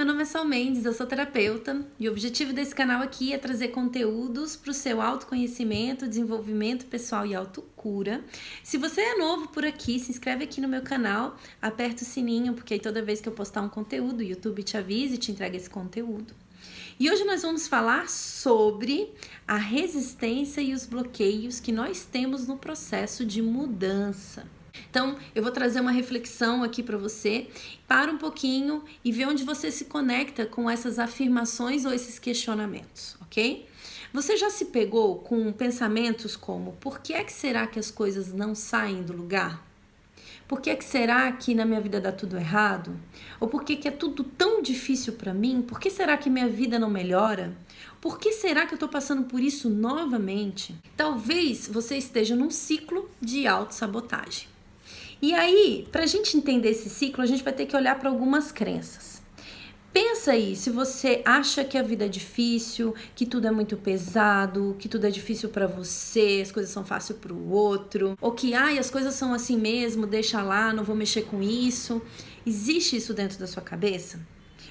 meu nome é Sol Mendes, eu sou terapeuta e o objetivo desse canal aqui é trazer conteúdos para o seu autoconhecimento, desenvolvimento pessoal e autocura. Se você é novo por aqui, se inscreve aqui no meu canal, aperta o sininho, porque aí toda vez que eu postar um conteúdo, o YouTube te avisa e te entrega esse conteúdo. E hoje nós vamos falar sobre a resistência e os bloqueios que nós temos no processo de mudança. Então, eu vou trazer uma reflexão aqui para você, para um pouquinho e ver onde você se conecta com essas afirmações ou esses questionamentos, ok? Você já se pegou com pensamentos como: por que é que será que as coisas não saem do lugar? Por que é que será que na minha vida dá tudo errado? Ou por que é tudo tão difícil para mim? Por que será que minha vida não melhora? Por que será que eu estou passando por isso novamente? Talvez você esteja num ciclo de autossabotagem. E aí, para a gente entender esse ciclo, a gente vai ter que olhar para algumas crenças. Pensa aí, se você acha que a vida é difícil, que tudo é muito pesado, que tudo é difícil para você, as coisas são fáceis para o outro, ou que as coisas são assim mesmo, deixa lá, não vou mexer com isso. Existe isso dentro da sua cabeça?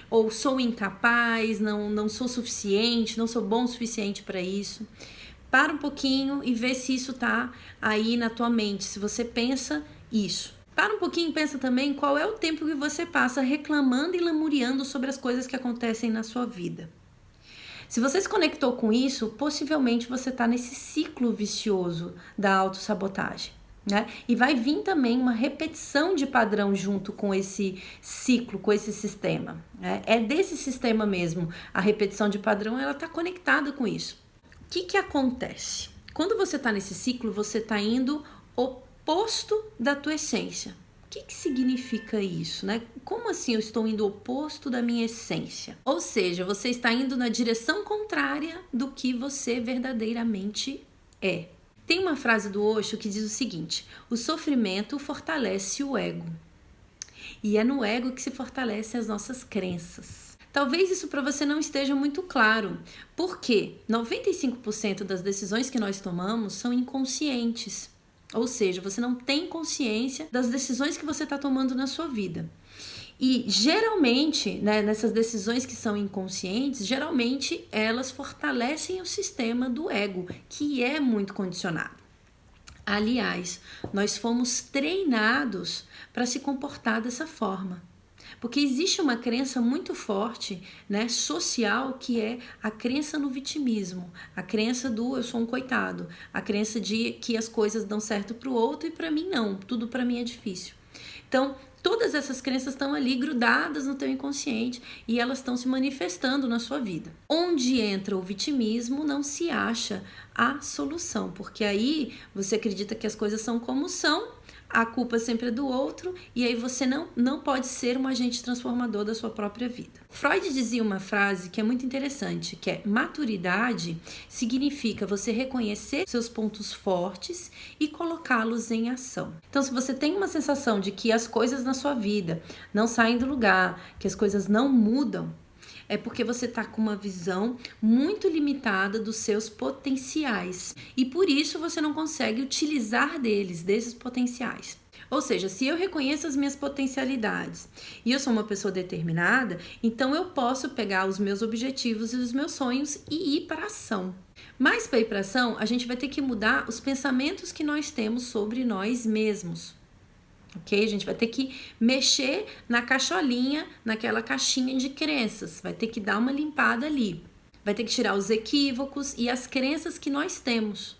Ou sou incapaz, não sou suficiente, não sou bom o suficiente para isso? Para um pouquinho e vê se isso tá aí na tua mente, se você pensa isso. Para um pouquinho e pensa também qual é o tempo que você passa reclamando e lamuriando sobre as coisas que acontecem na sua vida. Se você se conectou com isso, possivelmente você está nesse ciclo vicioso da autossabotagem, né? E vai vir também uma repetição de padrão junto com esse ciclo, com esse sistema, né? É desse sistema mesmo. A repetição de padrão, ela está conectada com isso. O que acontece? Quando você está nesse ciclo, você está indo oposto da tua essência. O que significa isso, né? Como assim eu estou indo oposto da minha essência? Ou seja, você está indo na direção contrária do que você verdadeiramente é. Tem uma frase do Osho que diz o seguinte: o sofrimento fortalece o ego. E é no ego que se fortalecem as nossas crenças. Talvez isso para você não esteja muito claro, porque 95% das decisões que nós tomamos são inconscientes. Ou seja, você não tem consciência das decisões que você está tomando na sua vida. E geralmente, né, nessas decisões que são inconscientes, geralmente elas fortalecem o sistema do ego, que é muito condicionado. Aliás, nós fomos treinados para se comportar dessa forma. Porque existe uma crença muito forte, né, social, que é a crença no vitimismo, a crença do eu sou um coitado, a crença de que as coisas dão certo para o outro e para mim não, tudo para mim é difícil. Então, todas essas crenças estão ali grudadas no teu inconsciente e elas estão se manifestando na sua vida. Onde entra o vitimismo, não se acha a solução, porque aí você acredita que as coisas são como são, a culpa sempre é do outro e aí você não pode ser um agente transformador da sua própria vida. Freud dizia uma frase que é muito interessante, que é: maturidade significa você reconhecer seus pontos fortes e colocá-los em ação. Então, se você tem uma sensação de que as coisas na sua vida não saem do lugar, que as coisas não mudam, é porque você está com uma visão muito limitada dos seus potenciais e por isso você não consegue utilizar desses potenciais. Ou seja, se eu reconheço as minhas potencialidades e eu sou uma pessoa determinada, então eu posso pegar os meus objetivos e os meus sonhos e ir para a ação. Mas para ir para a ação, a gente vai ter que mudar os pensamentos que nós temos sobre nós mesmos. Ok? A gente vai ter que mexer na caixolinha, naquela caixinha de crenças. Vai ter que dar uma limpada ali. Vai ter que tirar os equívocos e as crenças que nós temos.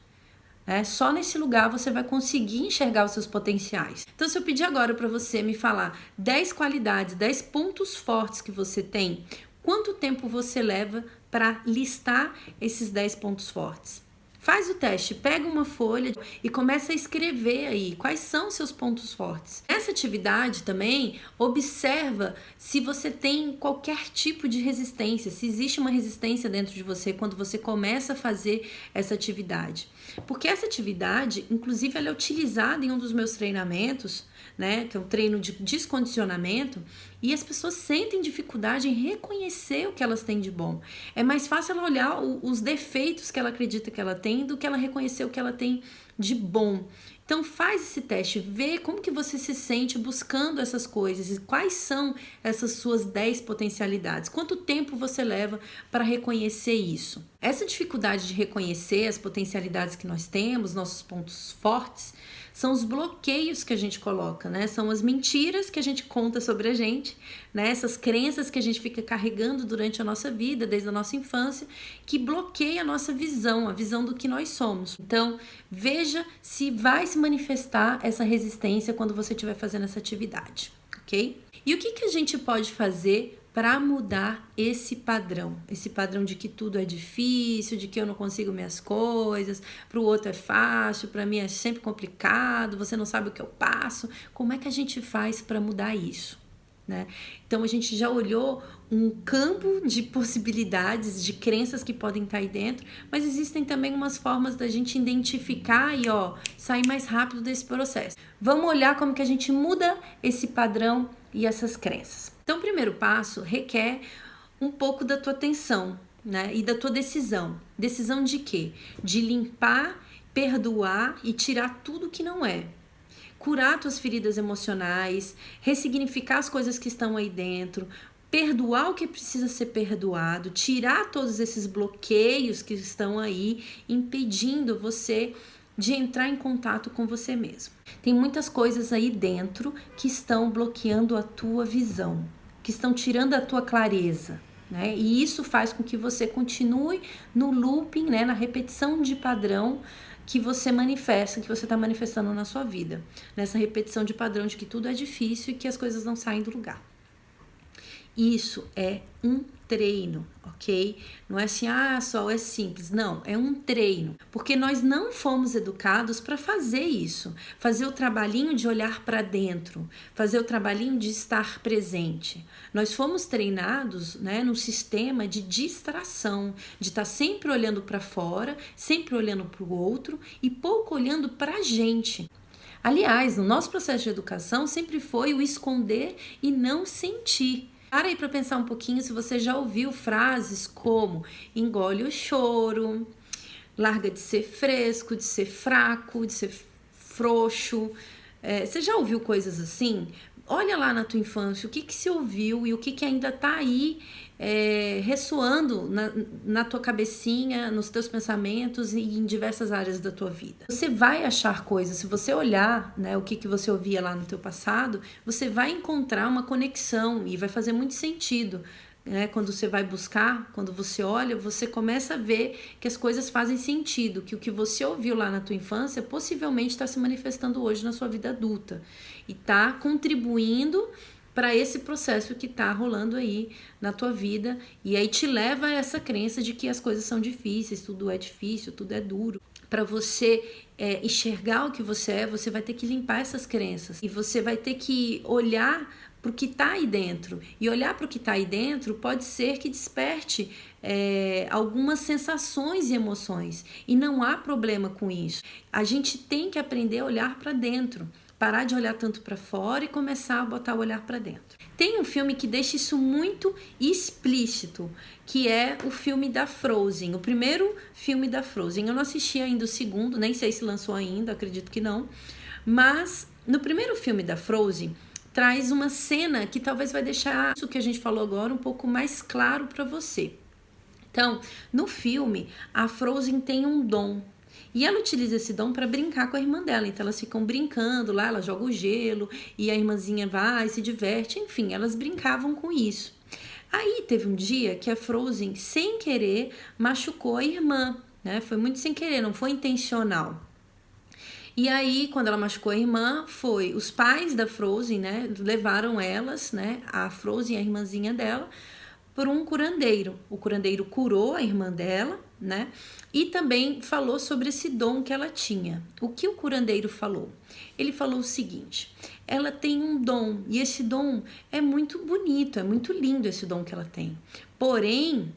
Só nesse lugar você vai conseguir enxergar os seus potenciais. Então, se eu pedir agora para você me falar 10 qualidades, 10 pontos fortes que você tem, quanto tempo você leva para listar esses 10 pontos fortes? Faz o teste, pega uma folha e começa a escrever aí quais são os seus pontos fortes. Nessa atividade também, observa se você tem qualquer tipo de resistência, se existe uma resistência dentro de você quando você começa a fazer essa atividade. Porque essa atividade, inclusive, ela é utilizada em um dos meus treinamentos, né, que é um treino de descondicionamento, e as pessoas sentem dificuldade em reconhecer o que elas têm de bom. É mais fácil ela olhar os defeitos que ela acredita que ela tem do que ela reconhecer o que ela tem de bom. Então faz esse teste, vê como que você se sente buscando essas coisas e quais são essas suas 10 potencialidades. Quanto tempo você leva para reconhecer isso? Essa dificuldade de reconhecer as potencialidades que nós temos, nossos pontos fortes, são os bloqueios que a gente coloca, né? São as mentiras que a gente conta sobre a gente, né? Essas crenças que a gente fica carregando durante a nossa vida, desde a nossa infância, que bloqueia a nossa visão, a visão do que nós somos. Então, veja se vai se manifestar essa resistência quando você estiver fazendo essa atividade, ok? E o que a gente pode fazer para mudar esse padrão de que tudo é difícil, de que eu não consigo minhas coisas, para o outro é fácil, para mim é sempre complicado, você não sabe o que eu passo. Como é que a gente faz para mudar isso, né? Então a gente já olhou um campo de possibilidades, de crenças que podem estar aí dentro, mas existem também umas formas da gente identificar e sair mais rápido desse processo. Vamos olhar como que a gente muda esse padrão e essas crenças. Então, o primeiro passo requer um pouco da tua atenção, né? E da tua decisão. Decisão de quê? De limpar, perdoar e tirar tudo que não é. Curar tuas feridas emocionais, ressignificar as coisas que estão aí dentro, perdoar o que precisa ser perdoado, tirar todos esses bloqueios que estão aí, impedindo você de entrar em contato com você mesmo. Tem muitas coisas aí dentro que estão bloqueando a tua visão, que estão tirando a tua clareza, né? E isso faz com que você continue no looping, né? Na repetição de padrão que você manifesta, que você está manifestando na sua vida. Nessa repetição de padrão de que tudo é difícil e que as coisas não saem do lugar. Isso é um treino, ok? Não é assim, só é simples. Não, é um treino. Porque nós não fomos educados para fazer isso. Fazer o trabalhinho de olhar para dentro. Fazer o trabalhinho de estar presente. Nós fomos treinados, né, num sistema de distração. De estar sempre olhando para fora, sempre olhando para o outro e pouco olhando para a gente. Aliás, no nosso processo de educação sempre foi o esconder e não sentir. Para aí para pensar um pouquinho se você já ouviu frases como engole o choro, larga de ser fresco, de ser fraco, de ser frouxo. Você já ouviu coisas assim? Olha lá na tua infância o que se ouviu e o que ainda está aí ressoando na tua cabecinha, nos teus pensamentos e em diversas áreas da tua vida. Você vai achar coisas, se você olhar, né, o que você ouvia lá no teu passado, você vai encontrar uma conexão e vai fazer muito sentido. Quando você vai buscar, quando você olha, você começa a ver que as coisas fazem sentido, que o que você ouviu lá na tua infância possivelmente está se manifestando hoje na sua vida adulta e está contribuindo para esse processo que está rolando aí na tua vida e aí te leva a essa crença de que as coisas são difíceis, tudo é difícil, tudo é duro. Para você enxergar o que você é, você vai ter que limpar essas crenças e você vai ter que olhar para o que está aí dentro. E olhar para o que está aí dentro pode ser que desperte algumas sensações e emoções. E não há problema com isso. A gente tem que aprender a olhar para dentro. Parar de olhar tanto para fora e começar a botar o olhar para dentro. Tem um filme que deixa isso muito explícito, que é o filme da Frozen, o primeiro filme da Frozen. Eu não assisti ainda o segundo, nem sei se lançou ainda, acredito que não. Mas no primeiro filme da Frozen, traz uma cena que talvez vai deixar isso que a gente falou agora um pouco mais claro para você. Então, no filme, a Frozen tem um dom. E ela utiliza esse dom para brincar com a irmã dela. Então elas ficam brincando lá, ela joga o gelo e a irmãzinha vai, se diverte. Enfim, elas brincavam com isso. Aí teve um dia que a Frozen, sem querer, machucou a irmã, né? Foi muito sem querer, não foi intencional. E aí, quando ela machucou a irmã, os pais da Frozen, né? Levaram elas, né? A Frozen e a irmãzinha dela, por um curandeiro. O curandeiro curou a irmã dela, né? E também falou sobre esse dom que ela tinha. O que o curandeiro falou? Ele falou o seguinte: ela tem um dom, e esse dom é muito bonito, é muito lindo esse dom que ela tem. Porém,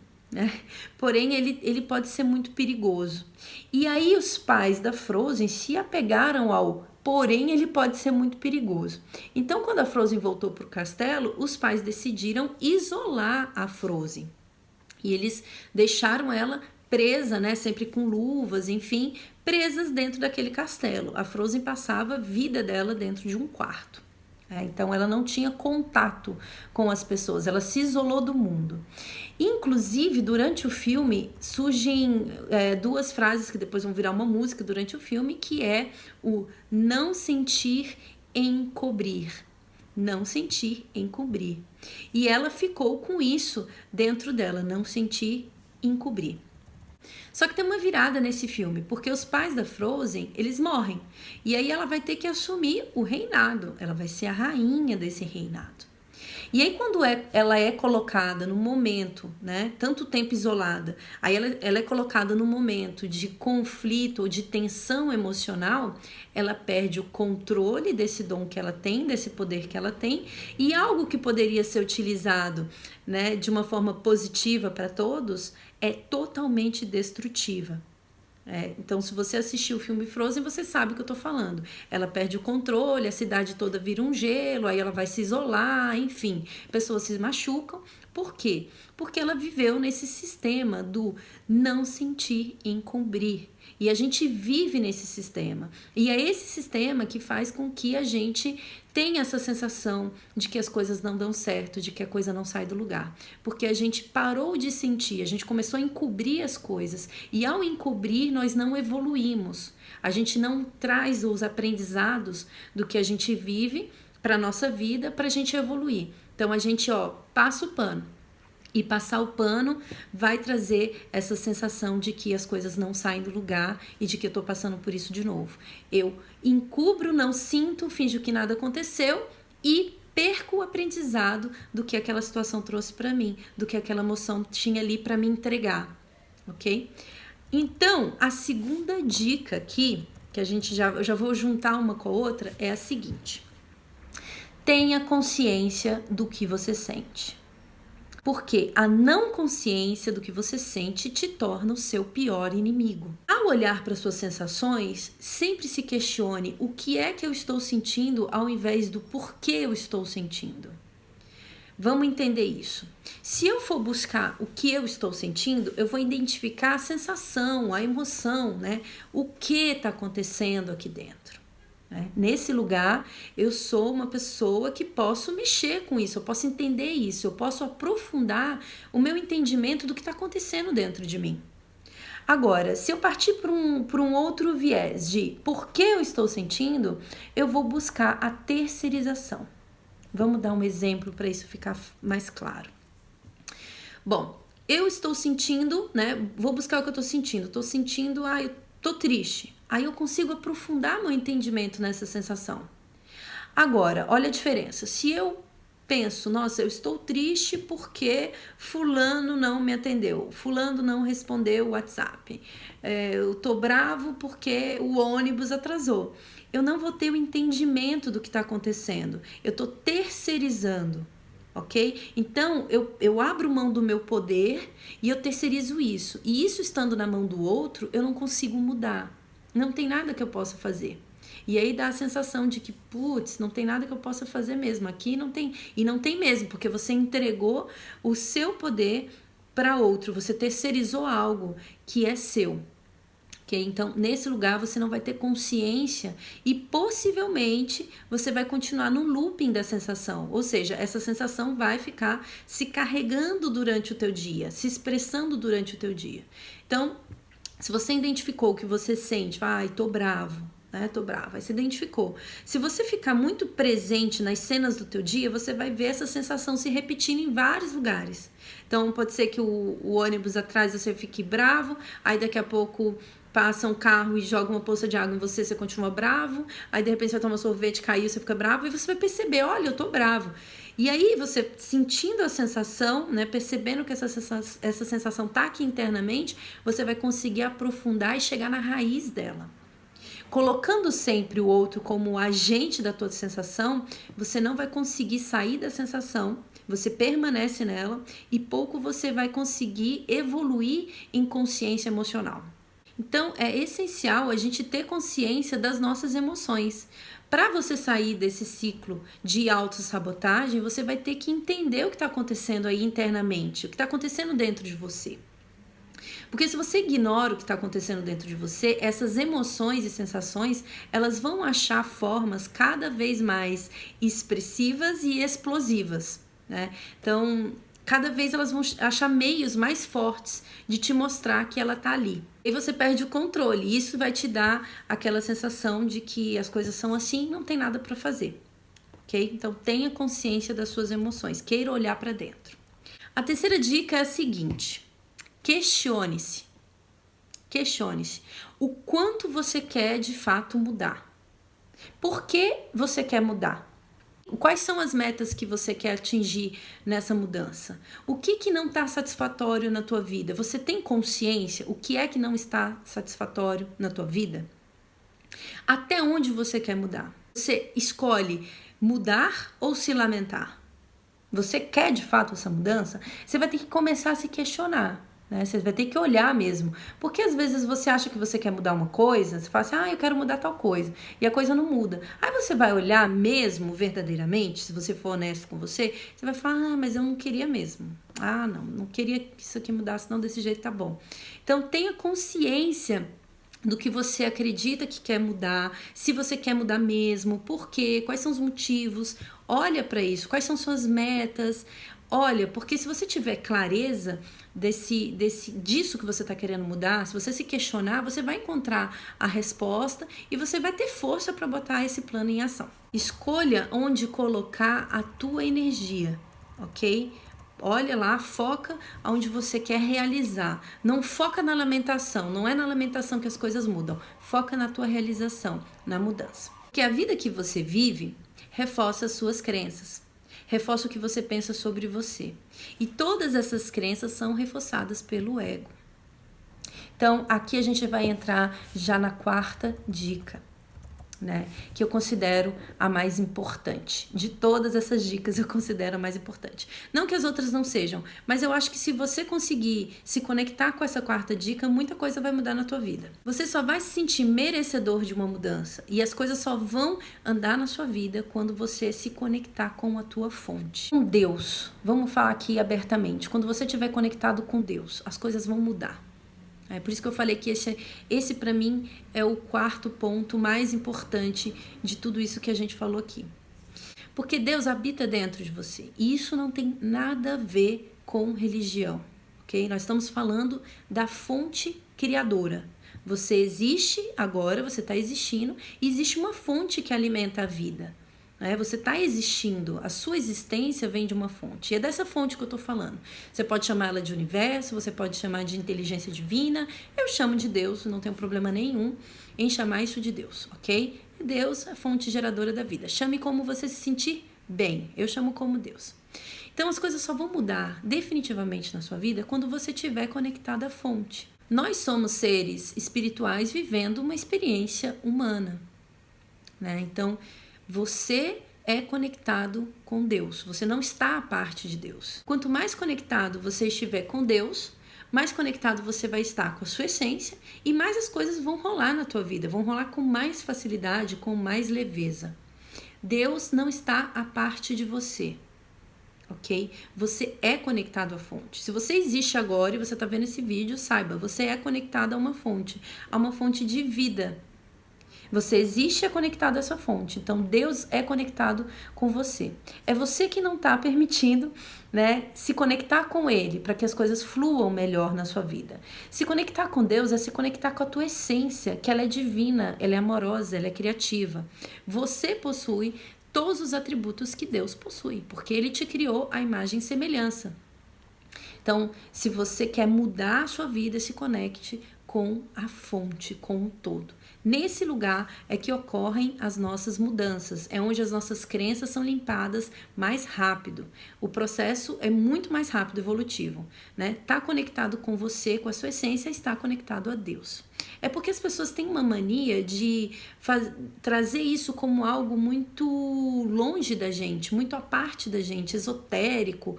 ele pode ser muito perigoso. E aí os pais da Frozen se apegaram ao porém ele pode ser muito perigoso. Então, quando a Frozen voltou para o castelo, os pais decidiram isolar a Frozen. E eles deixaram ela presa, né, sempre com luvas, enfim, presas dentro daquele castelo. A Frozen passava a vida dela dentro de um quarto. Então ela não tinha contato com as pessoas, ela se isolou do mundo. Inclusive, durante o filme, surgem duas frases que depois vão virar uma música durante o filme, que é o não sentir, encobrir. Não sentir, encobrir. E ela ficou com isso dentro dela, não sentir, encobrir. Só que tem uma virada nesse filme, porque os pais da Frozen, eles morrem. E aí ela vai ter que assumir o reinado, ela vai ser a rainha desse reinado. E aí quando ela é colocada no momento, né, tanto tempo isolada, aí ela é colocada no momento de conflito ou de tensão emocional, ela perde o controle desse dom que ela tem, desse poder que ela tem, e algo que poderia ser utilizado, né, de uma forma positiva para todos, é totalmente destrutiva. Então, se você assistiu o filme Frozen, você sabe o que eu tô falando. Ela perde o controle, a cidade toda vira um gelo, aí ela vai se isolar, enfim, pessoas se machucam. Por quê? Porque ela viveu nesse sistema do não sentir, encobrir. E a gente vive nesse sistema. E é esse sistema que faz com que a gente tenha essa sensação de que as coisas não dão certo, de que a coisa não sai do lugar. Porque a gente parou de sentir, a gente começou a encobrir as coisas. E ao encobrir, nós não evoluímos. A gente não traz os aprendizados do que a gente vive para a nossa vida para a gente evoluir. Então a gente passa o pano. E passar o pano vai trazer essa sensação de que as coisas não saem do lugar e de que eu tô passando por isso de novo. Eu encubro, não sinto, finjo que nada aconteceu e perco o aprendizado do que aquela situação trouxe para mim, do que aquela emoção tinha ali para me entregar, ok? Então, a segunda dica aqui, que eu já vou juntar uma com a outra, é a seguinte: tenha consciência do que você sente. Porque a não consciência do que você sente te torna o seu pior inimigo. Ao olhar para suas sensações, sempre se questione o que é que eu estou sentindo ao invés do porquê eu estou sentindo. Vamos entender isso. Se eu for buscar o que eu estou sentindo, eu vou identificar a sensação, a emoção, né? O que está acontecendo aqui dentro. Nesse lugar, eu sou uma pessoa que posso mexer com isso, eu posso entender isso, eu posso aprofundar o meu entendimento do que está acontecendo dentro de mim. Agora, se eu partir por um outro viés de por que eu estou sentindo, eu vou buscar a terceirização. Vamos dar um exemplo para isso ficar mais claro. Bom, eu estou sentindo, né? Vou buscar o que eu estou sentindo. Estou sentindo, eu estou triste. Aí eu consigo aprofundar meu entendimento nessa sensação. Agora, olha a diferença. Se eu penso, nossa, eu estou triste porque fulano não me atendeu, fulano não respondeu o WhatsApp, eu estou bravo porque o ônibus atrasou. Eu não vou ter o entendimento do que está acontecendo. Eu estou terceirizando. Ok? Então, eu abro mão do meu poder e eu terceirizo isso. E isso estando na mão do outro, eu não consigo mudar. Não tem nada que eu possa fazer. E aí dá a sensação de que, putz, não tem nada que eu possa fazer mesmo. Aqui não tem. E não tem mesmo, porque você entregou o seu poder para outro. Você terceirizou algo que é seu. Okay? Então, nesse lugar você não vai ter consciência e possivelmente você vai continuar no looping da sensação. Ou seja, essa sensação vai ficar se carregando durante o teu dia, se expressando durante o teu dia. Então, se você identificou o que você sente, tô bravo, né? Tô brava, aí você identificou. Se você ficar muito presente nas cenas do teu dia, você vai ver essa sensação se repetindo em vários lugares. Então, pode ser que o ônibus atrás você fique bravo, aí daqui a pouco passa um carro e joga uma poça de água em você, você continua bravo, aí de repente você vai tomar sorvete, caiu, você fica bravo, e você vai perceber, olha, eu tô bravo. E aí você sentindo a sensação, né, percebendo que essa sensação tá aqui internamente, você vai conseguir aprofundar e chegar na raiz dela. Colocando sempre o outro como agente da tua sensação, você não vai conseguir sair da sensação, você permanece nela e pouco você vai conseguir evoluir em consciência emocional. Então, é essencial a gente ter consciência das nossas emoções. Para você sair desse ciclo de autossabotagem, você vai ter que entender o que está acontecendo aí internamente, o que está acontecendo dentro de você. Porque se você ignora o que está acontecendo dentro de você, essas emoções e sensações, elas vão achar formas cada vez mais expressivas e explosivas, né? Então, cada vez elas vão achar meios mais fortes de te mostrar que ela está ali. E você perde o controle. E isso vai te dar aquela sensação de que as coisas são assim, não tem nada para fazer. Ok? Então, tenha consciência das suas emoções. Queira olhar para dentro. A terceira dica é a seguinte. Questione-se. Questione-se o quanto você quer de fato mudar. Por que você quer mudar? Quais são as metas que você quer atingir nessa mudança? O que não está satisfatório na tua vida? Você tem consciência? O que é que não está satisfatório na tua vida? Até onde você quer mudar? Você escolhe mudar ou se lamentar? Você quer de fato essa mudança? Você vai ter que começar a se questionar. Né? Você vai ter que olhar mesmo, porque às vezes você acha que você quer mudar uma coisa, você fala assim, eu quero mudar tal coisa, e a coisa não muda. Aí você vai olhar mesmo, verdadeiramente, se você for honesto com você vai falar, mas eu não queria mesmo. Não queria que isso aqui mudasse, não, desse jeito tá bom. Então tenha consciência do que você acredita que quer mudar, se você quer mudar mesmo, por quê, quais são os motivos, olha para isso, quais são suas metas. Olha, porque se você tiver clareza disso que você está querendo mudar, se você se questionar, você vai encontrar a resposta e você vai ter força para botar esse plano em ação. Escolha onde colocar a tua energia, ok? Olha lá, foca onde você quer realizar. Não foca na lamentação, não é na lamentação que as coisas mudam. Foca na tua realização, na mudança. Porque a vida que você vive reforça as suas crenças. Reforça o que você pensa sobre você. E todas essas crenças são reforçadas pelo ego. Então, aqui a gente vai entrar já na quarta dica, né? Que eu considero a mais importante. De todas essas dicas, eu considero a mais importante. Não que as outras não sejam, mas eu acho que se você conseguir se conectar com essa quarta dica, muita coisa vai mudar na tua vida. Você só vai se sentir merecedor de uma mudança e as coisas só vão andar na sua vida quando você se conectar com a tua fonte. Com Deus, vamos falar aqui abertamente, quando você estiver conectado com Deus, as coisas vão mudar. É por isso que eu falei que esse para mim é o quarto ponto mais importante de tudo isso que a gente falou aqui. Porque Deus habita dentro de você. E isso não tem nada a ver com religião, ok? Nós estamos falando da fonte criadora. Você existe agora, você está existindo, e existe uma fonte que alimenta a vida. Você está existindo, a sua existência vem de uma fonte. E é dessa fonte que eu estou falando. Você pode chamar ela de universo, você pode chamar de inteligência divina. Eu chamo de Deus, não tenho problema nenhum em chamar isso de Deus, ok? Deus é a fonte geradora da vida. Chame como você se sentir bem. Eu chamo como Deus. Então as coisas só vão mudar definitivamente na sua vida quando você estiver conectado à fonte. Nós somos seres espirituais vivendo uma experiência humana, né? Então, você é conectado com Deus. Você não está à parte de Deus. Quanto mais conectado você estiver com Deus, mais conectado você vai estar com a sua essência e mais as coisas vão rolar na tua vida. Vão rolar com mais facilidade, com mais leveza. Deus não está à parte de você, ok? Você é conectado à fonte. Se você existe agora e você está vendo esse vídeo, saiba, você é conectado a uma fonte de vida. Você existe e é conectado a essa fonte. Então, Deus é conectado com você. É você que não está permitindo, né, se conectar com Ele para que as coisas fluam melhor na sua vida. Se conectar com Deus é se conectar com a tua essência, que ela é divina, ela é amorosa, ela é criativa. Você possui todos os atributos que Deus possui, porque Ele te criou à imagem e semelhança. Então, se você quer mudar a sua vida, se conecte com a fonte, com o todo. Nesse lugar é que ocorrem as nossas mudanças, é onde as nossas crenças são limpadas mais rápido. O processo é muito mais rápido, evolutivo, né? Tá conectado com você, com a sua essência, está conectado a Deus. É porque as pessoas têm uma mania de trazer isso como algo muito longe da gente, muito à parte da gente, esotérico,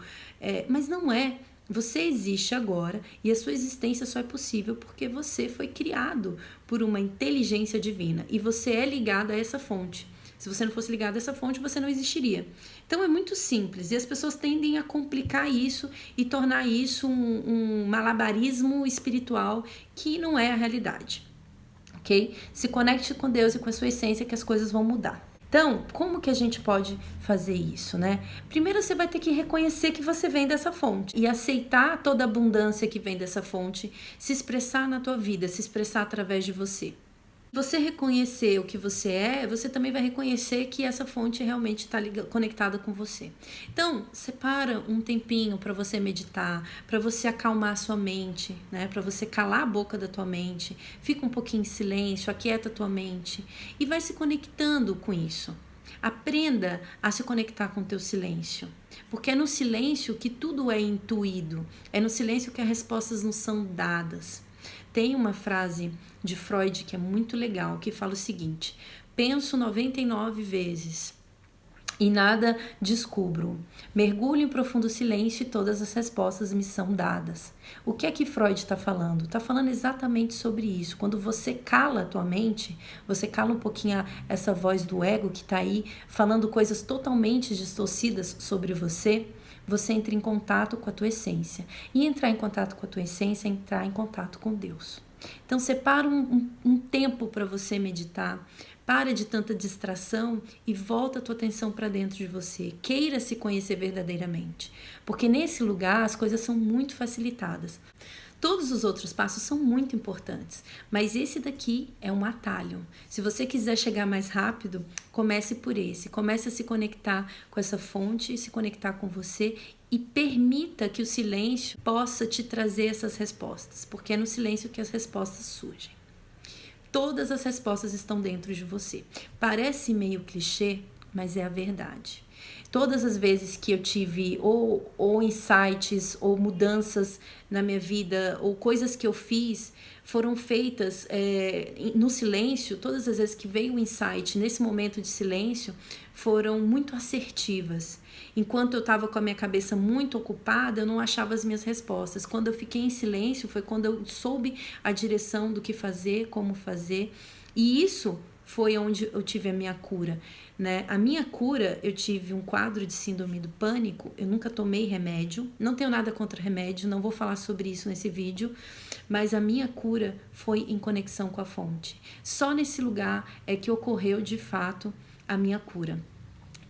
mas não é. Você existe agora e a sua existência só é possível porque você foi criado por uma inteligência divina e você é ligado a essa fonte. Se você não fosse ligado a essa fonte, você não existiria. Então é muito simples e as pessoas tendem a complicar isso e tornar isso um malabarismo espiritual que não é a realidade, ok? Se conecte com Deus e com a sua essência que as coisas vão mudar. Então, como que a gente pode fazer isso, né? Primeiro você vai ter que reconhecer que você vem dessa fonte e aceitar toda a abundância que vem dessa fonte, se expressar na tua vida, se expressar através de você. Você reconhecer o que você é, você também vai reconhecer que essa fonte realmente está conectada com você. Então, separa um tempinho para você meditar, para você acalmar a sua mente, né? Para você calar a boca da tua mente, fica um pouquinho em silêncio, aquieta a tua mente e vai se conectando com isso. Aprenda a se conectar com o teu silêncio, porque é no silêncio que tudo é intuído, é no silêncio que as respostas nos são dadas. Tem uma frase de Freud que é muito legal, que fala o seguinte: penso 99 vezes e nada descubro. Mergulho em profundo silêncio e todas as respostas me são dadas. O que é que Freud está falando? Está falando exatamente sobre isso. Quando você cala a tua mente, você cala um pouquinho essa voz do ego que está aí falando coisas totalmente distorcidas sobre você, você entra em contato com a tua essência. E entrar em contato com a tua essência é entrar em contato com Deus. Então separa um tempo para você meditar, para de tanta distração e volta a tua atenção para dentro de você. Queira se conhecer verdadeiramente, porque nesse lugar as coisas são muito facilitadas. Todos os outros passos são muito importantes, mas esse daqui é um atalho. Se você quiser chegar mais rápido, comece por esse. Comece a se conectar com essa fonte, se conectar com você e permita que o silêncio possa te trazer essas respostas, porque é no silêncio que as respostas surgem. Todas as respostas estão dentro de você. Parece meio clichê, mas é a verdade. Todas as vezes que eu tive ou insights ou mudanças na minha vida ou coisas que eu fiz foram feitas no silêncio. Todas as vezes que veio o insight nesse momento de silêncio foram muito assertivas. Enquanto eu estava com a minha cabeça muito ocupada, eu não achava as minhas respostas. Quando eu fiquei em silêncio foi quando eu soube a direção do que fazer, como fazer. E isso foi onde eu tive a minha cura, né? A minha cura, eu tive um quadro de síndrome do pânico, eu nunca tomei remédio, não tenho nada contra remédio, não vou falar sobre isso nesse vídeo, mas a minha cura foi em conexão com a fonte. Só nesse lugar é que ocorreu de fato a minha cura.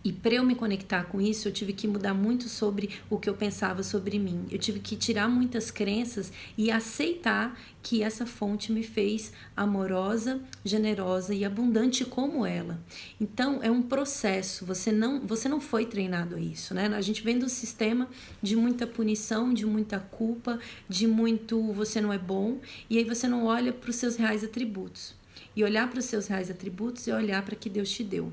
E para eu me conectar com isso, eu tive que mudar muito sobre o que eu pensava sobre mim. Eu tive que tirar muitas crenças e aceitar que essa fonte me fez amorosa, generosa e abundante como ela. Então, é um processo. Você não foi treinado a isso, né? A gente vem do sistema de muita punição, de muita culpa, de muito você não é bom. E aí você não olha para os seus reais atributos. E olhar para os seus reais atributos é olhar para o que Deus te deu.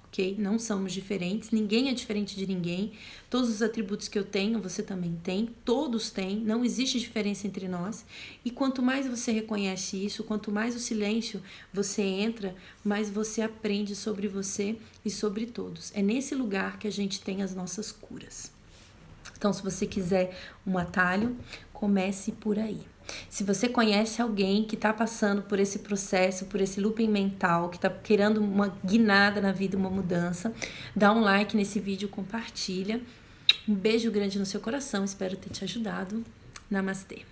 Okay? Não somos diferentes, ninguém é diferente de ninguém. Todos os atributos que eu tenho, você também tem, todos têm, não existe diferença entre nós. E quanto mais você reconhece isso, quanto mais o silêncio você entra, mais você aprende sobre você e sobre todos. É nesse lugar que a gente tem as nossas curas. Então, se você quiser um atalho, comece por aí. Se você conhece alguém que está passando por esse processo, por esse looping mental, que está querendo uma guinada na vida, uma mudança, dá um like nesse vídeo, compartilha. Um beijo grande no seu coração, espero ter te ajudado. Namastê!